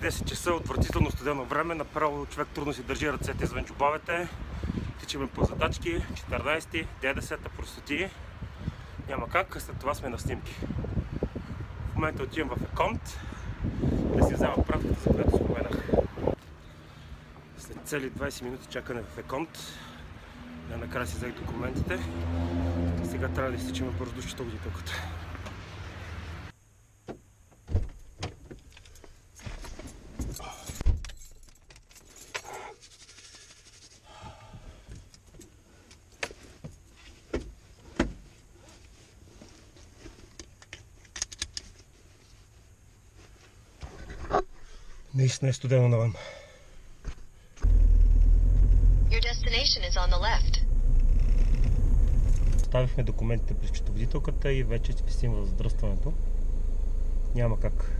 10 часа, отвратително студено време, направо човек трудно си държи ръцете извън чубавете. Тичаме по задачки, 14-ти, 10-та, простоти. Няма как, след това сме на снимки. В момента отивам в Еконт да си взема пратката, за която споменах. След цели 20 минути чакане в Еконт, накрая си взех документите. Сега трябва да изтичаме бързо до счетоводителката. Наистина е студено навън. Оставихме документите през счетоводителката и вече спесим в задръстването. Няма как.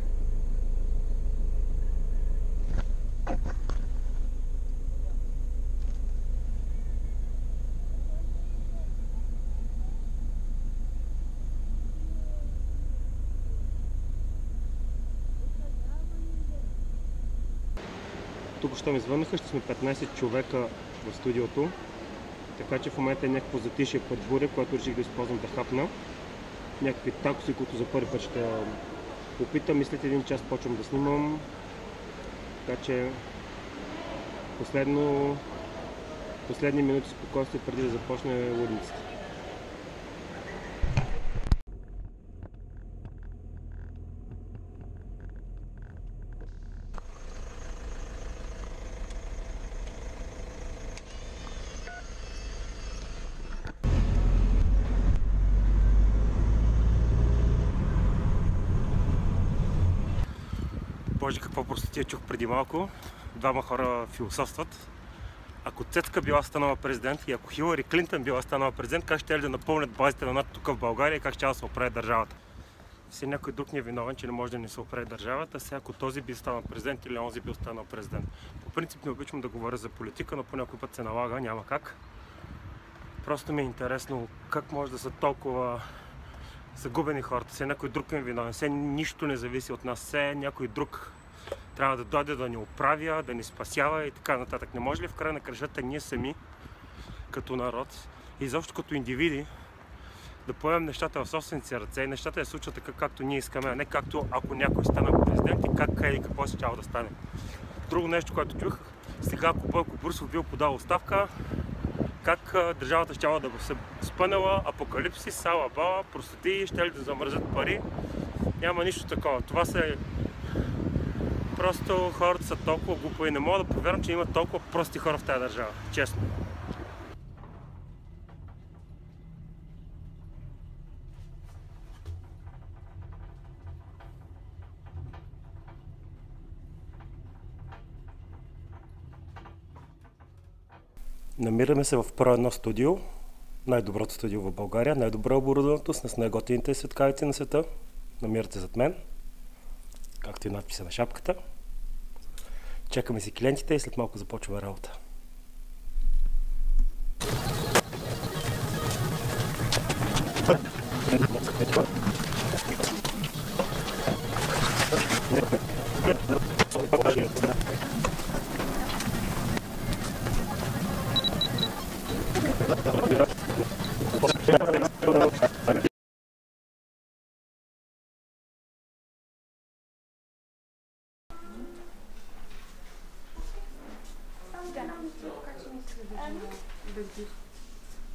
Тук ще ми звъннаха, ще сме 15 човека в студиото. Така че в момента е някакво затишие под буря, което реших да използвам да хапна. Някакви такоси, които за първи път ще опитам и след един час почвам да снимам. Така че последни минути спокойствие преди да започне лудницата. Боже, какво простотия чух преди малко. Двама хора философстват. Ако Цецка била станала президент и ако Хилари Клинтън била станала президент, как ще да напълнят базите на НАТО тук в България и как ще да се оправи държавата? Все някой друг ни е виновен, че не може да не се оправи държавата, сега ако този би станал президент или онзи бил станал президент. По принцип не обичам да говоря за политика, но по някой път се налага, няма как. Просто ми е интересно как може да са толкова загубени хората, все някой друг е виновен, все нищо не зависи от нас, все някой друг трябва да дойде да ни оправя, да ни спасява и така нататък. Не може ли в края на кращата ние сами, като народ и изобщо като индивиди, да поемем нещата в собствените си ръце и нещата да се случват така, както ние искаме, а не както ако някой стана президент и как и какво се чава да стане. Друго нещо, което чух, сега ако Бойко Борисов бил подал оставка, как държавата щяла да се спънала, апокалипсис, сала бала, простоти, ще ли да замръзат пари. Няма нищо такова. Това са просто хората са толкова глупави и не мога да повярвам, че има толкова прости хора в тази държава. Честно. Намираме се в Про 1 студио, най-доброто студио в България, най-добро оборудването с най-готините светкавици на света. Намирате зад мен, както и надписа на шапката. Чакаме си клиентите и след малко започваме работа.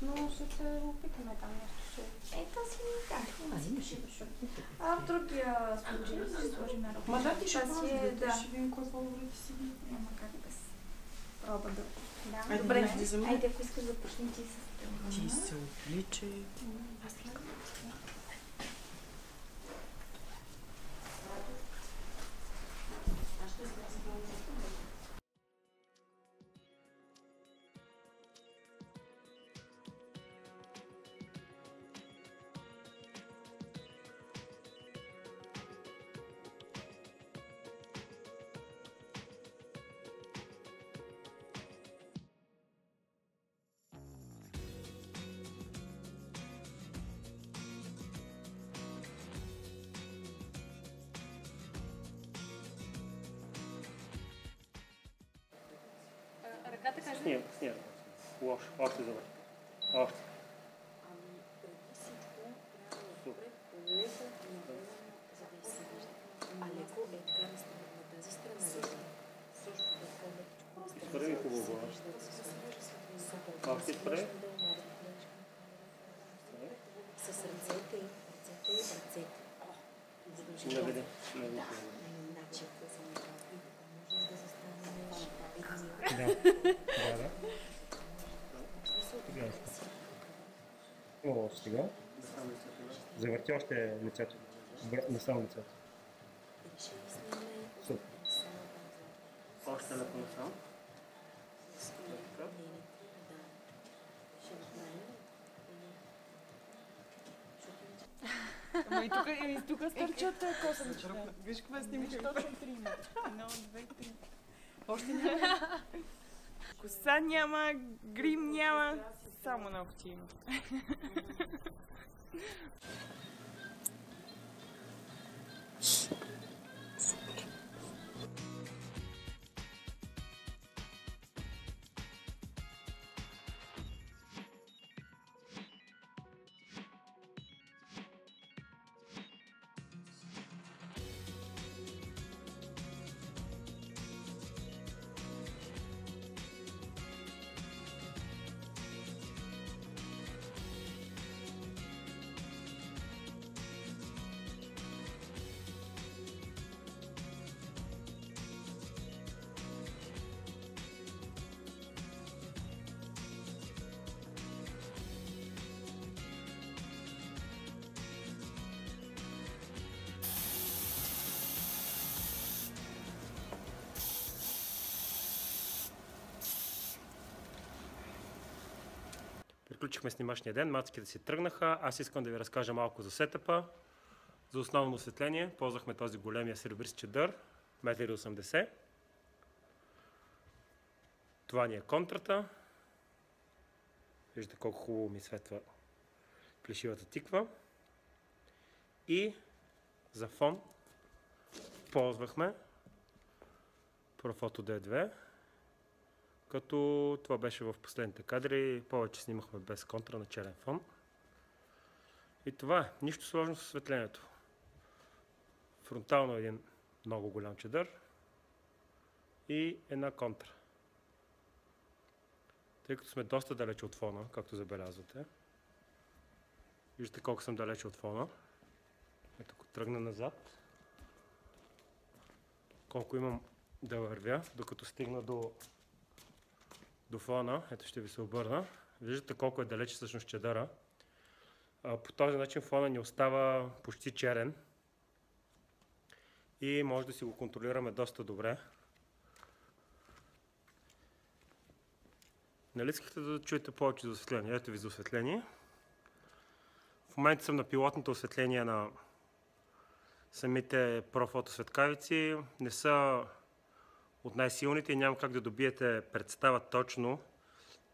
Но ще се опитаме там нещо. Ето си, да. В другия случай ще сложим работа. Ма да, ти ще е, да. Ще видим кой фаворити си. Няма как без проба да. Айде, Добре, айде, ако искаш да почнем ти с това. Ти се обличай. Аз искам. Ръката кажа. Снимай. Лошо. Още завърти. Още. Ами, преди всичко трябва отпред леко навременно, за да се вижда. А леко е така на тази страна. Също така лекичко на страна. Изправи хубаво. Още изправи. С ръцете. Наведи. Значи, може да застанем. Да. О, сега. Завърти още лицето. Не само лицето. Супер. Още леко насам. Ама и тук стърчат косъмчета. Виж какво снимаш точно 3 метра. 1, 2, 3. Още няма. Коса няма, грим няма, само ногти има. Приключихме снимачния ден, мацките си тръгнаха. Аз искам да ви разкажа малко за сетъпа. За основно осветление ползвахме този големия сребрист чадър, 1,80 м. Това ни е контрата. Виждате колко хубаво ми светва плешивата тиква. И за фон ползвахме Profoto D2. Като това беше в последните кадри, повече снимахме без контра на черен фон. И това е. Нищо сложно с осветлението. Фронтално един много голям чадър и една контра. Тъй като сме доста далече от фона, както забелязвате. Виждате колко съм далече от фона. Ето, ако тръгна назад, колко имам да вървя, докато стигна до фона. Ето, ще ви се обърна. Виждате колко е далече всъщност чадъра. По този начин фона ни остава почти черен и може да си го контролираме доста добре. Нали искахте да чуете повече за осветление? Ето ви за осветление. В момента съм на пилотното осветление на самите Profoto светкавици. Не са от най-силните и няма как да добиете представа точно.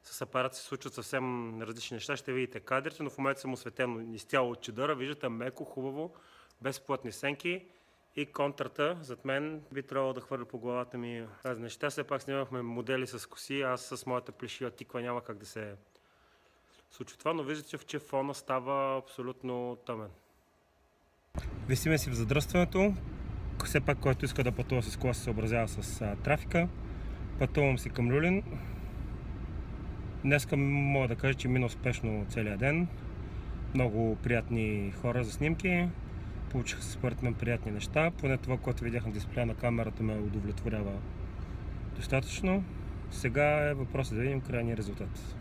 С апарат се случват съвсем различни неща. Ще видите кадрите, но в момента съм осветен изцяло от чадъра. Виждате меко, хубаво, без плътни сенки. И контрата зад мен би трябвало да хвърля по главата ми разни неща. Все пак снимахме модели с коси, аз с моята плешива тиква няма как да се случва това, но виждате, че фона става абсолютно тъмен. Висиме си в задръстването. Все пак, който иска да пътува с кола, се съобразява с трафика. Пътувам си към Люлин. Днеска мога да кажа, че мина успешно целия ден. Много приятни хора за снимки. Получиха се според мен приятни неща. Поне това, което видях на дисплея на камерата, ме удовлетворява достатъчно. Сега е въпросът да видим крайния резултат.